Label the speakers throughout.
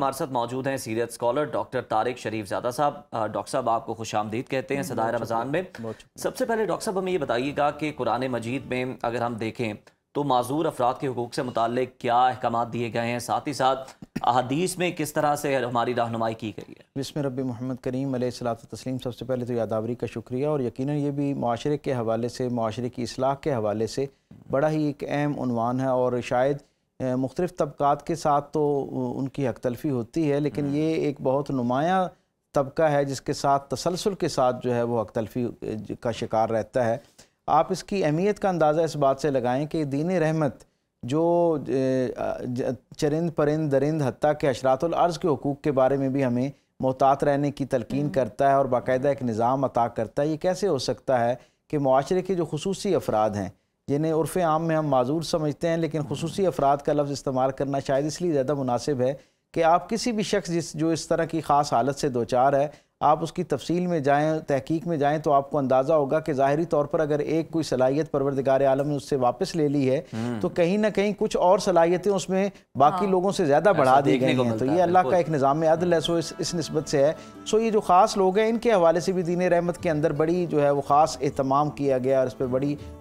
Speaker 1: हमारे साथ मौजूद हैं सीरियत स्कॉलर डॉक्टर तारिक शरीफ ज़ादा साहब। डॉक्टर साहब आपको खुशामदीद कहते हैं सदाए रमज़ान में। सबसे पहले डॉक्टर साहब हमें ये बताइएगा कि कुरान मजीद में अगर हम देखें तो माजूर अफराद के हुकूक से मुताल्लिक क्या अहकामात दिए गए हैं, साथ ही साथ अहदीस में किस तरह से हमारी रहनुमाई की गई है।
Speaker 2: बिस्मिल्लाह रब्बी मोहम्मद करीम अलैहिस्सलातु तस्लीम। सबसे पहले तो यादावरी का शुक्रिया, और यकीनन ये भी माशरे के हवाले से, माशरे की इस्लाह के हवाले से बड़ा ही एक अहम उन्वान है। और शायद मुख्तलिफ़ तबक़ात के साथ तो उनकी हक़ तलफ़ी होती है, लेकिन ये एक बहुत नुमायाँ तबका है जिसके साथ तसलसल के साथ जो है वो हक़ तलफ़ी का शिकार रहता है। आप इसकी अहमियत का अंदाज़ा इस बात से लगाएं कि दीन रहमत जो चरिंद परिंद दरिंद हत्ता के अशरातुल अर्ज़ के हुकूक़ के बारे में भी हमें मोहतात रहने की तलकीन करता है और बाकायदा एक निज़ाम अता करता है। ये कैसे हो सकता है कि मुआशरे के जो खुसूसी अफराद हैं, जिन्हें उर्फ़ आम में हम माजूर समझते हैं, लेकिन खुसूसी अफराद का लफ्ज़ इस्तेमाल करना शायद इसलिए ज़्यादा मुनासिब है कि आप किसी भी शख्स जो इस तरह की ख़ास हालत से दो चार है, आप उसकी तफसील में जाएँ, तहकीक में जाएँ, तो आपको अंदाज़ा होगा कि ज़ाहिरी तौर पर अगर एक कोई सलाहियत परवरदिगार आलम ने उससे वापस ले ली है तो कहीं ना कहीं कुछ और सलाहियतें उसमें बाकी लोगों से ज़्यादा बढ़ा दी गई हैं। तो ये अल्लाह का एक निज़ाम अदल है। सो इस निस्बत से है। सो ये जो ख़ास लोग हैं, इनके हवाले से भी दीन रहमत के अंदर बड़ी जो है वो ख़ास एहतमाम किया गया और इस पर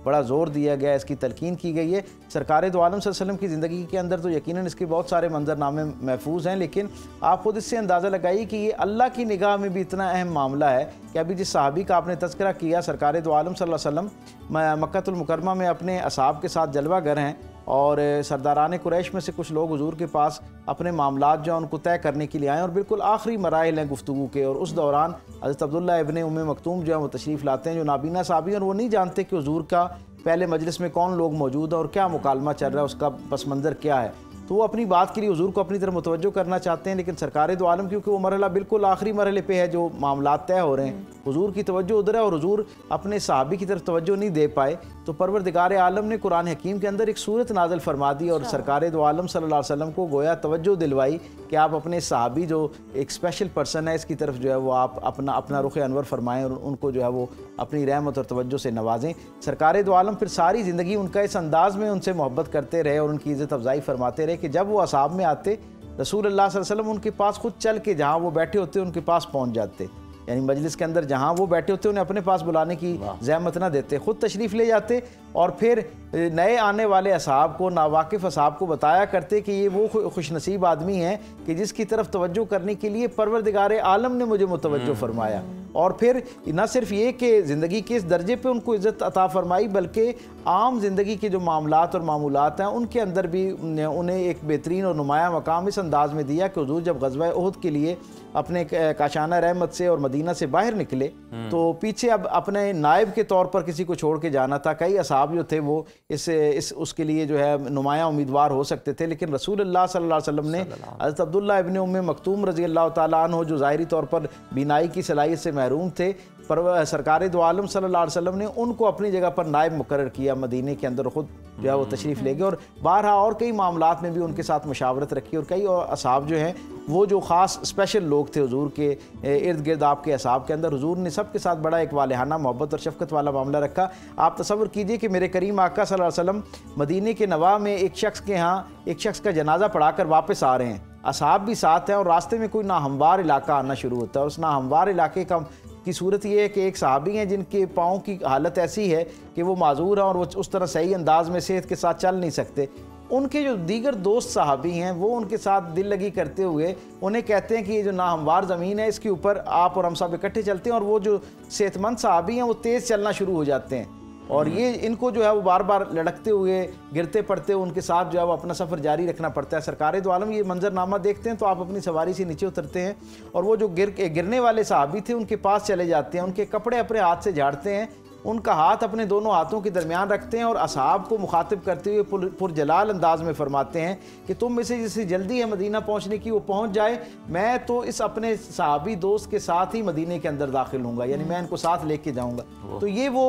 Speaker 2: बड़ा ज़ोर दिया गया, इसकी तलकीन की गई है। सरकार दो आलम सल्लल्लाहु अलैहि वसल्लम की ज़िंदगी के अंदर तो यकीनन इसके बहुत सारे मंजरनामे महफूज हैं, लेकिन आप खुद इससे अंदाज़ा लगाइए कि ये अल्लाह की निगाह में भी इतना अहम मामला है कि अभी जिस सहाबी का आपने तज़किरा किया, सरकार दो आलम सल्लल्लाहु अलैहि वसल्लम मक्कातुल मुकर्रमा में अपने असहाब के साथ जलवागर हैं, और सरदारान कुरैश में से कुछ लोग हुजूर के पास अपने मामलात जो उनको तय करने के लिए आए, और बिल्कुल आखिरी मराहिल हैं गुफ्तगू के। और उस दौरान हज़रत अब्दुल्लाह इब्न उम्मे मक्तूम जो है वो तशरीफ़ लाते हैं, जो नाबीना साहबी, और वो नहीं जानते कि हुजूर का पहले मजलिस में कौन लोग मौजूद है और क्या मुकालमा चल रहा है, उसका पस मंज़र क्या है। तो वो अपनी बात के लिए हुजूर को अपनी तरफ मुतवज्जो करना चाहते हैं, लेकिन सरकार दो आलम क्योंकि वो मरहला बिल्कुल आखिरी मरहले पे है, जो मामलात तय हो रहे हैं, हुजूर की तवज्जो उधर है और हुजूर अपने सहाबी की तरफ तवज्जो नहीं दे पाए। तो परवरदिगार आलम ने कुरान हकीम के अंदर एक सूरत नाज़िल फरमा दी और सरकार दो आलम सल्लल्लाहु अलैहि वसल्लम को गोया तवज्जो दिलवाई कि आप अपने सहाबी जो एक स्पेशल पर्सन है, इसकी तरफ जो है वो आप अपना रुख अनवर फरमाएँ और उनको जो है वो अपनी रहमत और तवज्जो से नवाजें। सरकार दो आलम फिर सारी ज़िंदगी उनका इस अंदाज़ में उनसे मोहब्बत करते रहे और उनकी इज़्ज़त अफजाई फरमाते रहे कि जब वो असहाब में आते, रसूलुल्लाह सल्लल्लाहु अलैहि वसल्लम उनके पास खुद चल के जहाँ वो बैठे होते उनके पास पहुँच जाते, यानी मजलिस के अंदर जहाँ वो बैठे होते उन्हें अपने पास बुलाने की ज़हमत ना देते, खुद तशरीफ़ ले जाते और फिर नए आने वाले असहाब को, नावाकिफ़ असहाब को बताया करते कि ये वो खुशनसीब आदमी हैं कि जिसकी तरफ तवज्जो करने के लिए परवरदिगार आलम ने मुझे मुतवज्जो फरमाया। और फिर न सिर्फ ये कि ज़िंदगी के इस दर्जे पे उनको इज़्ज़त अता फरमाई, बल्कि आम ज़िंदगी के जो मामलात और मामूलात हैं उनके अंदर भी उन्हें एक बेहतरीन और नुमाया मकाम इस अंदाज़ में दिया कि हुजूर जब ग़ज़वा उहद के लिए अपने काशाना रहमत से और मदीना से बाहर निकले तो पीछे अब अपने नायब के तौर पर किसी को छोड़ के जाना था। कई असहाब जो थे वो उसके लिए जो है नुमाया उम्मीदवार हो सकते थे, लेकिन रसूलुल्लाह सल्लल्लाहु अलैहि वसल्लम ने हज़रत अब्दुल्लाह इब्न उम्मे मक्तूम रज़ी अल्लाह तआला अन्हु, जो ज़ाहिरी तौर पर बीनाई की सलाहियत से महरूम थे, पर सरकार दो आलम सल्लल्लाहु अलैहि वसल्लम ने उनको अपनी जगह पर नायब मुकर्रर किया मदीने के अंदर, ख़ुद जो है वो तशरीफ़ ले गए और बारहा और कई मामलात में भी उनके साथ मुशावरत रखी। और कई असहाब जो हैं वो जो ख़ास स्पेशल लोग थे हुजूर के इर्द गिर्द, आपके असहाब के अंदर हुजूर ने सबके साथ बड़ा एक वालेहाना मोहब्बत और शफ़क़त वाला मामला रखा। आप तसव्वुर कीजिए कि मेरे करीम आका सल्लल्लाहु अलैहि वसल्लम मदीने के नवा में एक शख्स के यहाँ एक शख्स का जनाजा पढ़ाकर वापस आ रहे हैं, असहाब भी साथ हैं, और रास्ते में कोई नाहमवार इलाका आना शुरू होता है। और उस नाहमवार इलाके की सूरत ये है कि एक सहाबी हैं जिनके पाँव की हालत ऐसी है कि वो माजूर हैं और वो उस तरह सही अंदाज में सेहत के साथ चल नहीं सकते। उनके जो दीगर दोस्त सहाबी हैं वो उनके साथ दिल लगी करते हुए उन्हें कहते हैं कि ये जो नाहमवार ज़मीन है इसके ऊपर आप और हम सब इकट्ठे चलते हैं, और वो जो सेहतमंद सहाबी हैं वो तेज़ चलना शुरू हो जाते हैं और ये इनको जो है वो बार बार लड़कते हुए गिरते पड़ते हुए उनके साथ जो है वो अपना सफ़र जारी रखना पड़ता है। सरकार दो आलम ये मंजरनामा देखते हैं तो आप अपनी सवारी से नीचे उतरते हैं और वो जो गिरने वाले सहाबी थे उनके पास चले जाते हैं, उनके कपड़े अपने हाथ से झाड़ते हैं, उनका हाथ अपने दोनों हाथों के दरमियान रखते हैं और असहाब को मुखातिब करते हुए पुरजलाल अंदाज में फरमाते हैं कि तुम में से जिससे जल्दी है मदीना पहुंचने की वो पहुंच जाए, मैं तो इस अपने सहाबी दोस्त के साथ ही मदीने के अंदर दाखिल होऊंगा, यानी मैं इनको साथ लेके जाऊंगा। तो ये वो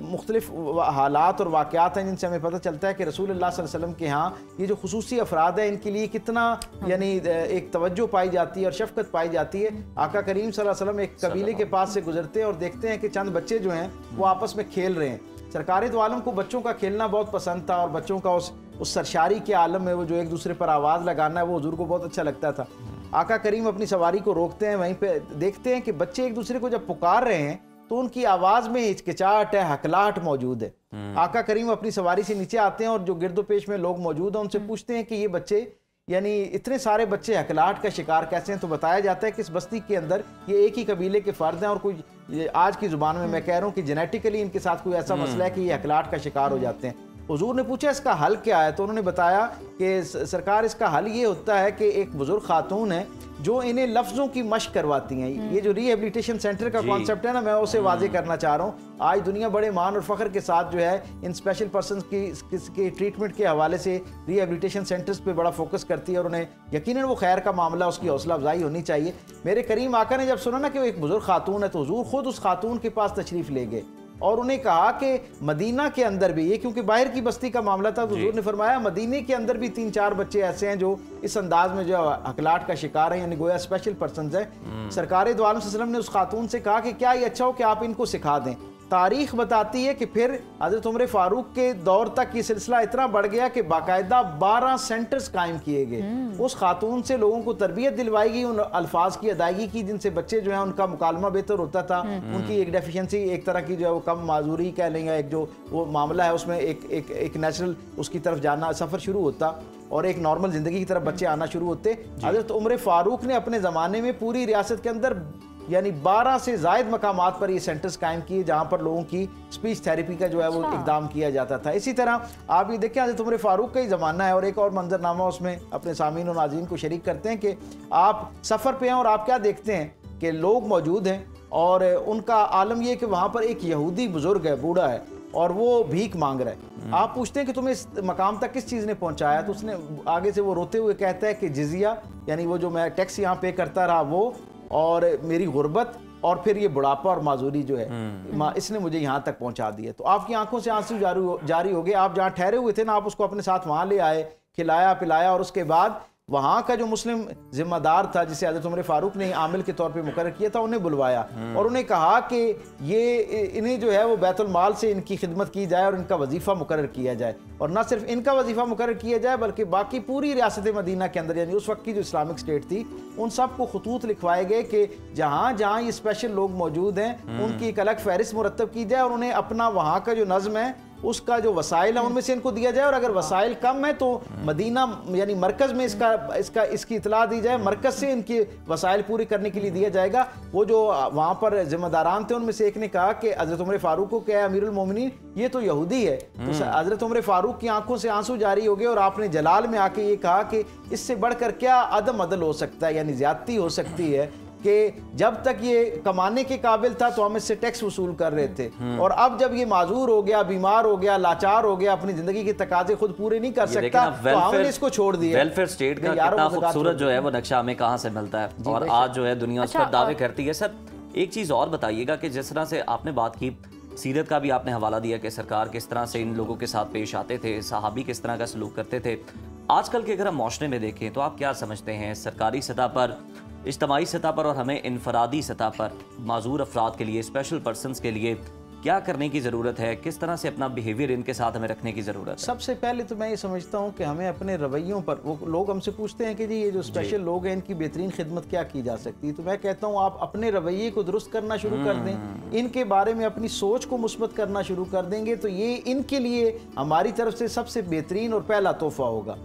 Speaker 2: मुख्तलिफ हालात और वाक़यात हैं जिनसे हमें पता चलता है कि रसूलुल्लाह सल्लल्लाहु अलैहि वसल्लम के यहाँ ये जो खुसूसी अफराद है इनके लिए कितना यानी एक तवज्जो पाई जाती है और शफ़क़त पाई जाती है। आका करीम सल्लल्लाहु अलैहि वसल्लम एक कबीले के पास से गुजरते हैं और देखते हैं कि चंद बच्चे जो हैं वो आपस में खेल रहे हैं। सरकार दो आलम को बच्चों का खेलना बहुत पसंद था और बच्चों का उस उस सरशारी के आलम में वो जो एक दूसरे पर आवाज़ लगाना है, वो हुजूर को बहुत अच्छा लगता था। आका करीम अपनी सवारी को रोकते हैं, वहीं पे देखते हैं कि बच्चे एक दूसरे को जब पुकार रहे हैं तो उनकी आवाज़ में हिचकिचाहट है, हकलाहट मौजूद है। आका करीम अपनी सवारी से नीचे आते हैं और जो गिरदो पेश में लोग मौजूद हैं उनसे पूछते हैं कि ये बच्चे, यानी इतने सारे बच्चे हकलाहट का शिकार कैसे हैं? तो बताया जाता है कि इस बस्ती के अंदर ये एक ही कबीले के फ़र्द हैं और कोई आज की ज़ुबान में मैं कह रहा हूँ कि जेनेटिकली इनके साथ कोई ऐसा मसला है कि ये हकलाहट का शिकार हो जाते हैं। हुजूर ने पूछा इसका हल क्या है? तो उन्होंने बताया कि सरकार इसका हल ये होता है कि एक बुजुर्ग खातून है जो इन्हें लफ्ज़ों की मशक करवाती हैं। ये जो रिहेबिलिटेशन सेंटर का कॉन्सेप्ट है ना, मैं उसे वाजे करना चाह रहा हूँ। आज दुनिया बड़े मान और फ़ख्र के साथ जो है इन स्पेशल पर्सन की ट्रीटमेंट के हवाले से रिहेबिलिटेशन सेंटर्स पे बड़ा फोकस करती है और उन्हें यकीनन वो खैर का मामला, उसकी हौसला अफजाई होनी चाहिए। मेरे करीम आका ने जब सुना ना कि वो एक बुजुर्ग खातून है तो हुजूर खुद उस खातून के पास तशरीफ़ ले गए और उन्हें कहा कि मदीना के अंदर भी, ये क्योंकि बाहर की बस्ती का मामला था, तो हुजूर ने फरमाया मदीने के अंदर भी 3-4 बच्चे ऐसे हैं जो इस अंदाज में जो हकलाहट का शिकार हैं, यानी गोया स्पेशल पर्सन है। सरकार दो आलम सल्लल्लाहु अलैहि वसल्लम ने उस खातून से कहा कि क्या ये अच्छा हो कि आप इनको सिखा दें। तारीख बताती है कि फिर हज़रत उमर फारूक के दौर तक ये सिलसिला इतना बढ़ गया कि बाकायदा 12 सेंटर्स कायम किए गए। उस खातून से लोगों को तरबियत दिलवाई गई, उन अल्फाज की अदायगी की जिनसे बच्चे जो है उनका मुकालमा बेहतर होता था। उनकी एक डेफिशिएंसी, एक तरह की जो है वो कम माजूरी कह लेंगे, एक जो वो मामला है उसमें एक नेचुरल उसकी तरफ जाना, सफ़र शुरू होता और एक नॉर्मल ज़िंदगी की तरफ बच्चे आना शुरू होते। हज़रत उमर फारूक ने अपने ज़माने में पूरी रियासत के अंदर यानी 12 से ज़ायद मकामात पर ये सेंटर्स कायम किए जहाँ पर लोगों की स्पीच थेरेपी का जो है वो इकदाम किया जाता था। इसी तरह आप ये देखें, हज़रत उमर फारूक का ही ज़माना है और एक और मंजरनामा उसमें अपने सामीन और नाज़रीन को शरीक करते हैं कि आप सफ़र पे हैं और आप क्या देखते हैं कि लोग मौजूद हैं और उनका आलम ये कि वहाँ पर एक यहूदी बुज़ुर्ग है, बूढ़ा है और वो भीख मांग रहा है। आप पूछते हैं कि तुम्हें इस मकाम तक किस चीज़ ने पहुँचाया? तो उसने आगे से वो रोते हुए कहता है कि जिजिया, यानी वो जो मैं टैक्स यहाँ पे करता रहा वो, और मेरी गुर्बत, और फिर ये बुढ़ापा और माजूरी जो है इसने मुझे यहाँ तक पहुँचा दिया। तो आपकी आंखों से आंसू जारी हो गए। आप जहाँ ठहरे हुए थे ना, आप उसको अपने साथ वहाँ ले आए, खिलाया पिलाया और उसके बाद वहाँ का जो मुस्लिम जिम्मेदार था जिसे हज़रत उमर फारूक ने आमिल के तौर पे मुकर्रर किया था, उन्हें बुलवाया और उन्हें कहा कि ये इन्हें जो है वो बैतुल माल से इनकी खिदमत की जाए और इनका वजीफ़ा मुकर्रर किया जाए। और न सिर्फ इनका वजीफ़ा मुकर्रर किया जाए बल्कि बाकी पूरी रियासत मदीना के अंदर, यानी उस वक्त की जो इस्लामिक स्टेट थी, उन सब को खतूत लिखवाए गए कि जहाँ जहाँ ये स्पेशल लोग मौजूद हैं उनकी एक अलग फहरिस्त मुरतब की जाए और उन्हें अपना वहाँ का जो नज़्म है उसका जो वसाइल है उनमें से इनको दिया जाए, और अगर वसाइल कम है तो मदीना यानी मरकज़ में इसकी इतला दी जाए, मरकज़ से इनकी वसाइल पूरी करने के लिए दिया जाएगा। वो जो वहाँ पर जिम्मेदारान थे उनमें से एक ने कहा कि हज़रत उमर फारूक को, क्या अमीरुल मोमिनीन ये तो यहूदी है। तो हज़रत उमर फारूक की आंखों से आंसू जारी हो गए और आपने जलाल में आके ये कहा कि इससे बढ़कर क्या अदम अदल हो सकता है, यानी ज्यादती हो सकती है कि जब तक ये कमाने के काबिल था तो हम इससे टैक्स वसूल कर रहे थे और अब जब ये माजूर हो गया, बीमार हो गया, लाचार हो गया, अपनी जिंदगी के तकाजे खुद पूरे नहीं कर सकता तो हमने इसको छोड़ दिया।
Speaker 1: वेलफेयर स्टेट का कितना खूबसूरत जो है वो नक्शा हमें कहाँ से मिलता है और आज जो है दुनिया उस पर दावे करती है। सर एक चीज़ और बताइएगा कि जिस तरह से आपने बात की, सीरत का भी आपने हवाला दिया कि सरकार किस तरह से इन लोगों के साथ पेश आते थे, सहाबी किस तरह का सलूक करते थे। आजकल के अगर हम माशरे में देखें तो आप क्या समझते हैं सरकारी सतह पर, इज्तमाई सतह पर और हमें इनफरादी सतह पर माजूर अफराद के लिए, स्पेशल पर्सनस के लिए क्या करने की ज़रूरत है, किस तरह से अपना बिहेवियर इनके साथ हमें रखने की ज़रूरत है?
Speaker 2: सबसे पहले तो मैं ये समझता हूँ कि हमें अपने रवैयों पर, वो लोग हमसे पूछते हैं कि जी ये जो स्पेशल लोग हैं इनकी बेहतरीन खिदमत क्या की जा सकती है, तो मैं कहता हूँ आप अपने रवैये को दुरुस्त करना शुरू कर दें, इनके बारे में अपनी सोच को मुस्बत करना शुरू कर देंगे तो ये इनके लिए हमारी तरफ से सबसे बेहतरीन और पहला तोहफा होगा।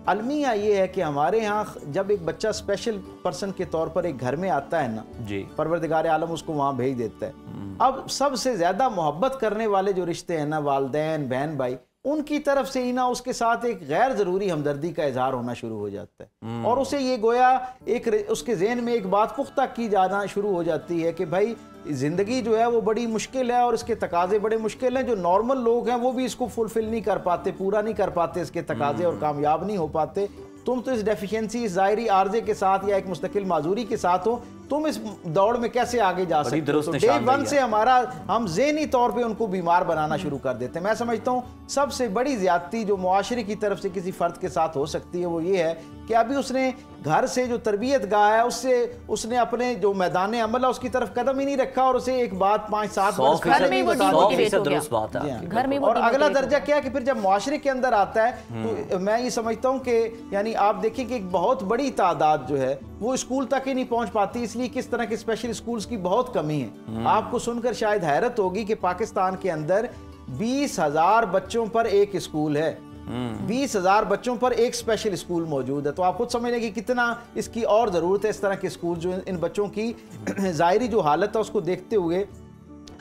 Speaker 2: अलमिया ये है कि हमारे यहाँ जब एक बच्चा स्पेशल पर्सन के तौर पर एक घर में आता है ना जी, परवरदिगार आलम उसको वहाँ भेज देता है। अब सबसे ज़्यादा मोहब्बत करने वाले जो रिश्ते हैं ना, वालदैन बहन भाई, उनकी तरफ से ही ना उसके साथ एक गैर ज़रूरी हमदर्दी का इजहार होना शुरू हो जाता है और उसे ये गोया एक उसके जहन में एक बात पुख्ता की जाना शुरू हो जाती है कि भाई ज़िंदगी जो है वो बड़ी मुश्किल है और इसके तकाजे बड़े मुश्किल हैं। जो नॉर्मल लोग हैं वो भी इसको फुलफिल नहीं कर पाते, पूरा नहीं कर पाते इसके तकाजे और कामयाब नहीं हो पाते। तुम तो इस डेफिशिएंसी, इस ज़ाहिरी आर्जे के साथ या एक मुस्तकिल माजूरी के साथ हो, तुम इस दौड़ में कैसे आगे जा सकते हो। तो डे वन से हमारा हम ज़हनी तौर पे उनको बीमार बनाना शुरू कर देते हैं। मैं समझता हूँ सबसे बड़ी ज्यादती जो मुआशरे की तरफ से किसी फर्द के साथ हो सकती है वो ये है कि अभी उसने घर से जो तरबियत गाह है उससे उसने अपने जो मैदान अमल है उसकी तरफ कदम ही नहीं रखा, और उसे एक बात 5-7 वर्ष और अगला दर्जा क्या है कि फिर जब मुआशरे के अंदर आता है तो मैं ये समझता हूँ कि यानी आप देखिए कि एक बहुत बड़ी तादाद जो है वो स्कूल तक ही नहीं पहुंच पाती, इसलिए किस तरह के स्पेशल स्कूल्स की बहुत कमी है। आपको सुनकर शायद हैरत होगी कि पाकिस्तान के अंदर 20,000 बच्चों पर एक स्कूल है, 20,000 बच्चों पर एक स्पेशल स्कूल मौजूद है। तो आप खुद समझ लें कि कितना इसकी और ज़रूरत है इस तरह के स्कूल जो इन बच्चों की ज़ाहिरी जो हालत है उसको देखते हुए,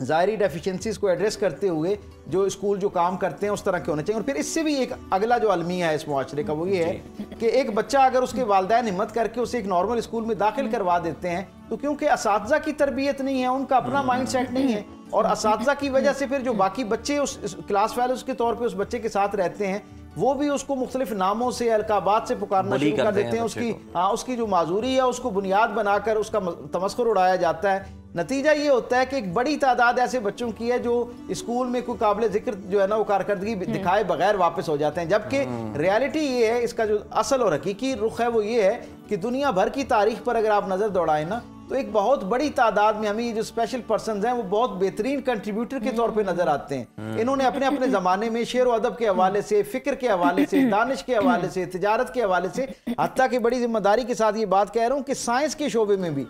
Speaker 2: ज़ाहिरी डेफिशिएंसीज को एड्रेस करते हुए जो स्कूल जो काम करते हैं उस तरह के होने चाहिए। और फिर इससे भी एक अगला जो अलमिया है इस मुआशरे का वो ये है कि एक बच्चा अगर उसके वालिदैन हिम्मत करके उसे एक नॉर्मल स्कूल में दाखिल करवा देते हैं तो क्योंकि असातिज़ा की तरबियत नहीं है, उनका अपना माइंड सेट नहीं है, और असातिज़ा की वजह से फिर जो बाकी बच्चे उस क्लास फेलोज़ के तौर पर उस बच्चे के साथ रहते हैं वो भी उसको मुख्तलिफ नामों से अलकाबात से पुकारना शुरू कर देते हैं। उसकी जो माजूरी है उसको बुनियाद बनाकर उसका तमस्खुर उड़ाया जाता है। नतीजा ये होता है कि एक बड़ी तादाद ऐसे बच्चों की है जो स्कूल में कोई काबिल जिक्र जो है ना वो कारकर्दगी दिखाए बगैर वापस हो जाते हैं, जबकि रियलिटी ये है, इसका जो असल और हकीकी रुख है वो ये है कि दुनिया भर की तारीख पर अगर आप नज़र दौड़ाएं ना तो एक बहुत बड़ी तादाद में हमें ये जो स्पेशल पर्सन्स हैं वो बहुत बेहतरीन कंट्रीब्यूटर के तौर पे नजर आते हैं। इन्होंने अपने अपने ज़माने में शेर व अदब के हवाले से, फ़िक्र के हवाले से, दानिश के हवाले से, तिजारत के हवाले से, हत्ता कि बड़ी जिम्मेदारी के साथ ये बात कह रहा हूँ कि साइंस के शोबे में भी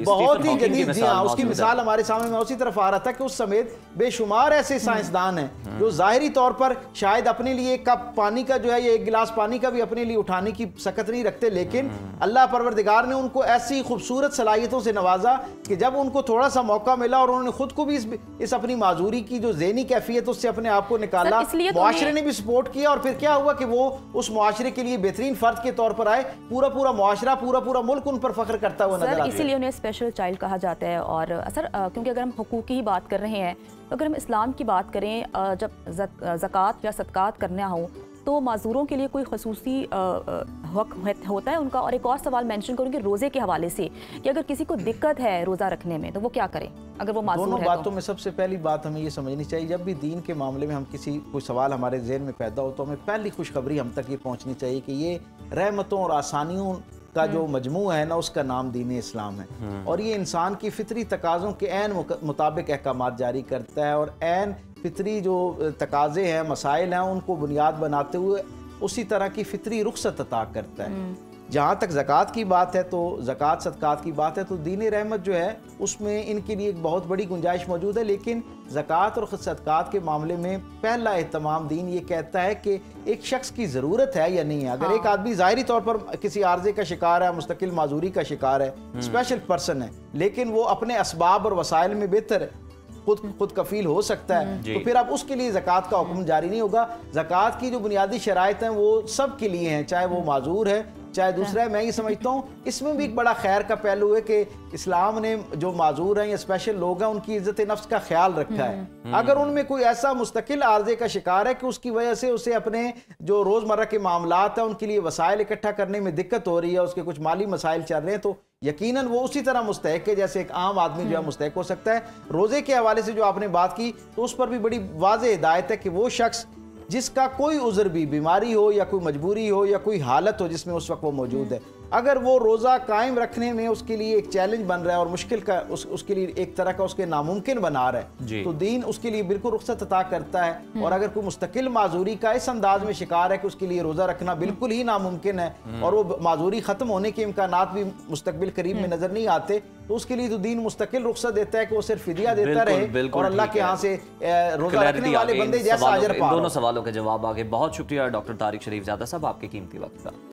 Speaker 2: बहुत ही जदीद, जी हाँ, उसकी मिसाल हमारे सामने, मैं उसी तरफ आ रहा था कि उस समेत बेशुमार ऐसे साइंसदान हैं जो ज़ाहिरी तौर पर शायद अपने लिए एक कप पानी का जो है या एक गिलास पानी का भी अपने लिए उठाने की सकत नहीं रखते, लेकिन अल्लाह परवरदिगार ने उनको ऐसी खूबसूरत सलाहियतों से नवाजा कि जब उनको थोड़ा सा मौका मिला और उन्होंने खुद को भी इस अपनी माजूरी की जो ज़हनी कैफियत उससे अपने आप को निकाला, मुआशरे ने भी सपोर्ट किया, और फिर क्या हुआ कि वो उस मुआशरे के लिए बेहतरीन फर्द के तौर पर आए। पूरा मुआशरा, पूरा मुल्क उन पर फख्र करता हुआ नजर आता है।
Speaker 3: इसीलिए उन्हें स्पेशल चाइल्ड कहा जाता है। और सर क्योंकि अगर हम हुकूक की ही बात कर रहे हैं तो अगर हम इस्लाम की बात करें, जब ज़कात या सदकात करना हो तो माजूरों के लिए कोई खसूसी हक होता है उनका। और एक और सवाल मेंशन करूँगी रोज़े के हवाले से कि अगर किसी को दिक्कत है रोज़ा रखने में तो वो क्या करें अगर वो माजूर है?
Speaker 2: दोनों बातों में सबसे पहली बात हमें ये समझनी चाहिए, जब भी दीन के मामले में हम किसी कोई सवाल हमारे जहन में पैदा हो तो हमें पहली खुशखबरी हम तक ये पहुँचनी चाहिए कि ये रहमतों और आसानियों का जो मजमू है ना उसका नाम दीन इस्लाम है, और ये इंसान की फितरी तकाज़ों के ऐन मुताबिक अहकामात जारी करता है, और ऐन फितरी जो तकाज़े हैं, मसाइल हैं, उनको बुनियाद बनाते हुए उसी तरह की फितरी रुखसत अता करता है। जहाँ तक ज़कात की बात है तो ज़कात सदकात की बात है तो दीन रहमत जो है उसमें इनके लिए एक बहुत बड़ी गुंजाइश मौजूद है, लेकिन ज़कात और सदकात के मामले में पहला एहतमाम दीन ये कहता है कि एक शख्स की ज़रूरत है या नहीं है। अगर एक आदमी ज़ाहिरी तौर पर किसी आर्जे का शिकार है, मुस्तकिल माजूरी का शिकार है, स्पेशल पर्सन है, लेकिन वो अपने असबाब और वसाइल में बेहतर खुद कफील हो सकता है, तो फिर अब उसके लिए ज़कात का हुक्म जारी नहीं होगा। ज़कात की जो बुनियादी शराइत हैं वो सब के लिए हैं, चाहे वो माजूर है चाहे दूसरा है। मैं ये समझता हूँ इसमें भी एक बड़ा खैर का पहलू है कि इस्लाम ने जो माजूर हैं या स्पेशल लोग हैं उनकी इज्जत नफ्स का ख्याल रखा है। अगर उनमें कोई ऐसा मुस्तकिल आर्जे का शिकार है कि उसकी वजह से उसे अपने जो रोज़मर्रा के मामलात हैं उनके लिए वसाइल इकट्ठा करने में दिक्कत हो रही है, उसके कुछ माली मसाइल चल रहे हैं, तो यकीनन वो उसी तरह मुस्तहक है जैसे एक आम आदमी जो है मुस्तहक हो सकता है। रोज़े के हवाले से जो आपने बात की तो उस पर भी बड़ी वाज़ेह हिदायत है कि वो शख्स जिसका कोई उज़्र भी, बीमारी हो या कोई मजबूरी हो या कोई हालत हो जिसमें उस वक्त वो मौजूद है, अगर वो रोज़ा कायम रखने में उसके लिए एक चैलेंज बन रहा है और मुश्किल का उसके लिए एक तरह का उसके नामुमकिन बना रहा है, तो दीन उसके लिए बिल्कुल रुख्सत अता करता है। और अगर कोई मुस्तकिल माजूरी का इस अंदाज में शिकार है कि उसके लिए रोज़ा रखना बिल्कुल ही नामुमकिन है और वो माजूरी ख़त्म होने के इम्कानात भी मुस्तकबिल करीब में नज़र नहीं आते, तो उसके लिए तो दीन मुस्तकिल रुख्सत देता है कि वो सिर्फ फिदिया देता रहे और अल्लाह के यहाँ से रोज़ा रखने वाले बंदे जैसा अजर पा।
Speaker 1: दोनों सवालों के जवाब आगे। बहुत शुक्रिया डॉक्टर तारिक शरीफ ज़ादा साहब आपके कीमती वक्त का।